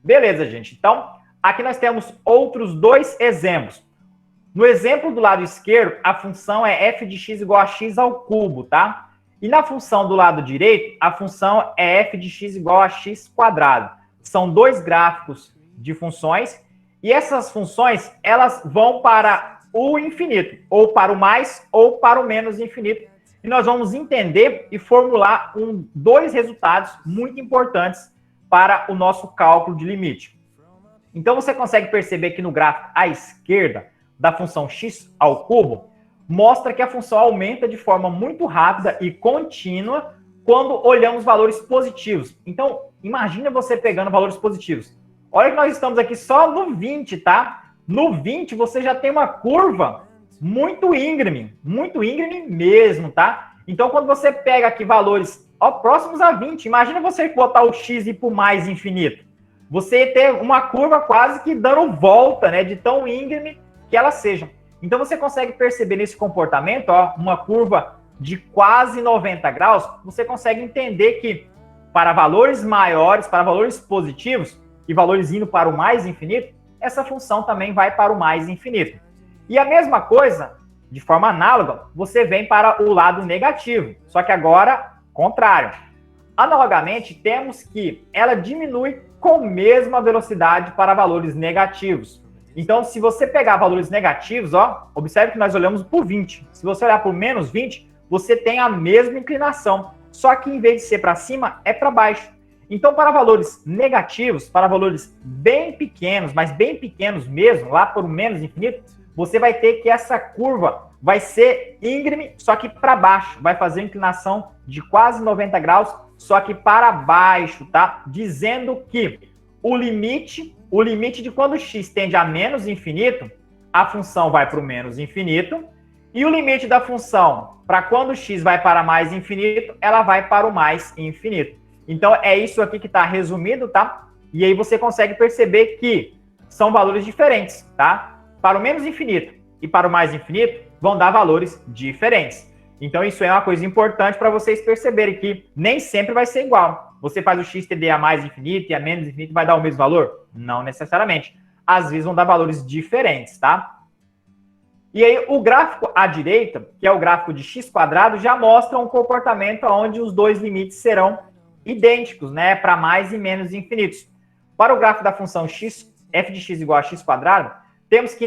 Beleza, gente. Então, aqui nós temos outros dois exemplos. No exemplo do lado esquerdo, a função é f de x igual a x ao cubo, tá? E na função do lado direito, a função é f de x igual a x quadrado. São dois gráficos de funções e essas funções, elas vão para o infinito, ou para o mais ou para o menos infinito. E nós vamos entender e formular dois resultados muito importantes para o nosso cálculo de limite. Então, você consegue perceber que no gráfico à esquerda da função x ao cubo, mostra que a função aumenta de forma muito rápida e contínua quando olhamos valores positivos. Então, imagina você pegando valores positivos. Olha que nós estamos aqui só no 20, tá? No 20, você já tem uma curva muito íngreme mesmo, tá? Então, quando você pega aqui valores próximos a 20, imagina você botar o x e ir para o mais infinito. Você ter uma curva quase que dando volta, né? De tão íngreme que ela seja. Então, você consegue perceber nesse comportamento, ó, uma curva de quase 90 graus, você consegue entender que para valores maiores, para valores positivos, e valores indo para o mais infinito, essa função também vai para o mais infinito. E a mesma coisa, de forma análoga, você vem para o lado negativo, só que agora, contrário. Analogamente, temos que ela diminui com a mesma velocidade para valores negativos. Então, se você pegar valores negativos, ó, observe que nós olhamos por 20. Se você olhar por menos 20, você tem a mesma inclinação. Só que em vez de ser para cima, é para baixo. Então, para valores negativos, para valores bem pequenos, mas bem pequenos mesmo, lá por menos infinito, você vai ter que essa curva vai ser íngreme, só que para baixo. Vai fazer inclinação de quase 90 graus, só que para baixo, tá? Dizendo que o limite de quando x tende a menos infinito, a função vai para o menos infinito, e o limite da função para quando x vai para mais infinito, ela vai para o mais infinito. Então, é isso aqui que está resumido, tá? E aí você consegue perceber que são valores diferentes, tá? Para o menos infinito e para o mais infinito, vão dar valores diferentes. Então, isso é uma coisa importante para vocês perceberem que nem sempre vai ser igual. Você faz o x tender a mais infinito e a menos infinito, vai dar o mesmo valor? Não necessariamente. Às vezes vão dar valores diferentes, tá? E aí, o gráfico à direita, que é o gráfico de x quadrado, já mostra um comportamento onde os dois limites serão idênticos, né? Para mais e menos infinitos. Para o gráfico da função x, f de x igual a x quadrado, temos que,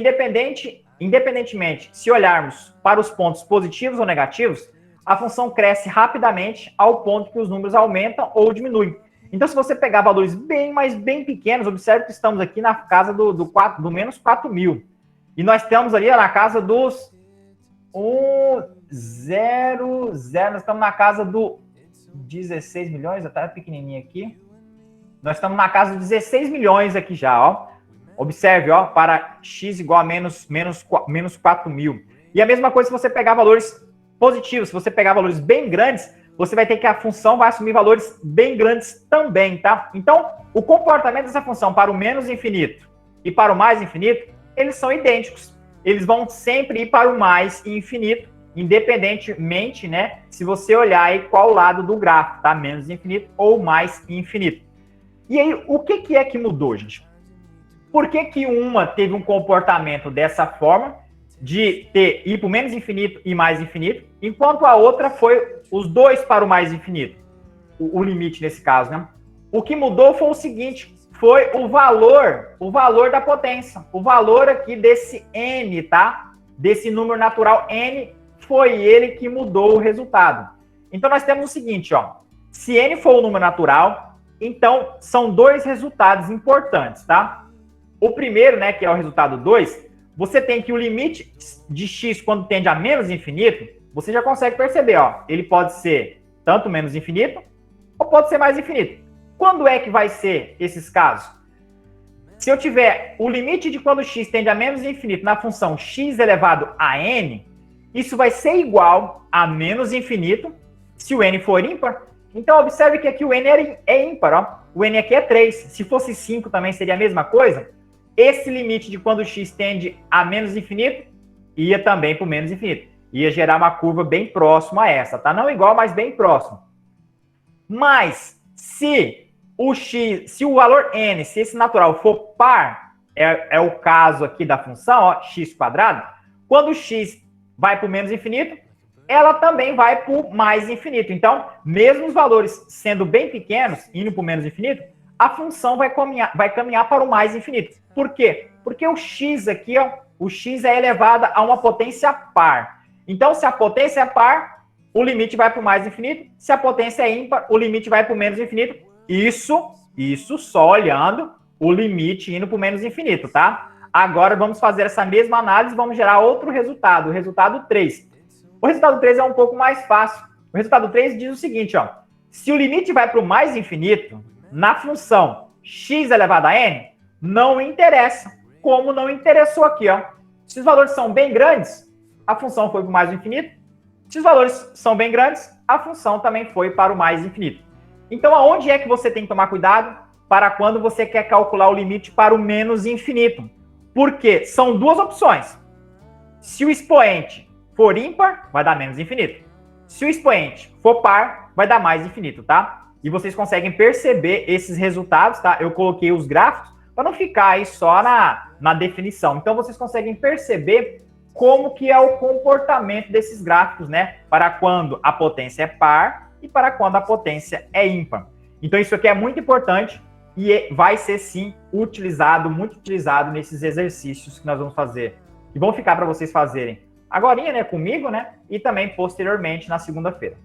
independentemente, se olharmos para os pontos positivos ou negativos, a função cresce rapidamente ao ponto que os números aumentam ou diminuem. Então, se você pegar valores mas bem pequenos, observe que estamos aqui na casa do menos 4.000. E nós estamos ali na casa dos 0, nós estamos na casa do 16 milhões, até pequenininho aqui. Nós estamos na casa de 16 milhões aqui já, ó. Observe, ó, para x igual a menos 4.000. E a mesma coisa se você pegar valores positivos, se você pegar valores bem grandes, você vai ter que a função vai assumir valores bem grandes também, tá? Então, o comportamento dessa função para o menos infinito e para o mais infinito, eles são idênticos. Eles vão sempre ir para o mais infinito, independentemente, né, se você olhar aí qual lado do gráfico, tá? Menos infinito ou mais infinito. E aí, o que é que mudou, gente? Por que uma teve um comportamento dessa forma, de ir para o menos infinito e mais infinito, enquanto a outra foi os dois para o mais infinito? O limite nesse caso, né? O que mudou foi o seguinte, foi o valor da potência. O valor aqui desse n, tá? Desse número natural n, foi ele que mudou o resultado. Então, nós temos o seguinte, ó. Se n for o número natural, então, são dois resultados importantes, tá? O primeiro, né, que é o resultado 2, você tem que o limite de x quando tende a menos infinito, você já consegue perceber, ó. Ele pode ser tanto menos infinito, ou pode ser mais infinito. Quando é que vai ser esses casos? Se eu tiver o limite de quando x tende a menos infinito na função x elevado a n, isso vai ser igual a menos infinito se o n for ímpar. Então, observe que aqui o n é ímpar, ó. O n aqui é 3. Se fosse 5 também seria a mesma coisa. Esse limite de quando x tende a menos infinito ia também para o menos infinito. Ia gerar uma curva bem próxima a essa, tá? Não igual, mas bem próximo. Mas, se o x, se o valor n, se esse natural for par, é o caso aqui da função, ó, x quadrado, quando o x vai para o menos infinito, ela também vai para o mais infinito. Então, mesmo os valores sendo bem pequenos, indo para o menos infinito, a função vai caminhar para o mais infinito. Por quê? Porque o x aqui, ó, o x é elevado a uma potência par. Então, se a potência é par, o limite vai para o mais infinito. Se a potência é ímpar, o limite vai para o menos infinito. Isso só olhando o limite indo para o menos infinito, tá? Agora vamos fazer essa mesma análise, vamos gerar outro resultado, o resultado 3. O resultado 3 é um pouco mais fácil. O resultado 3 diz o seguinte, ó. Se o limite vai para o mais infinito, na função x elevado a n, não interessa, como não interessou aqui, ó. Se os valores são bem grandes, a função foi para o mais infinito. Se os valores são bem grandes, a função também foi para o mais infinito. Então, aonde é que você tem que tomar cuidado para quando você quer calcular o limite para o menos infinito? Porque são duas opções. Se o expoente for ímpar, vai dar menos infinito. Se o expoente for par, vai dar mais infinito, tá? E vocês conseguem perceber esses resultados, tá? Eu coloquei os gráficos para não ficar aí só na definição. Então, vocês conseguem perceber como que é o comportamento desses gráficos, né? Para quando a potência é par e para quando a potência é ímpar. Então, isso aqui é muito importante e vai ser, sim, utilizado, muito utilizado nesses exercícios que nós vamos fazer. E vão ficar para vocês fazerem agorinha, né, comigo, né? E também posteriormente na segunda-feira.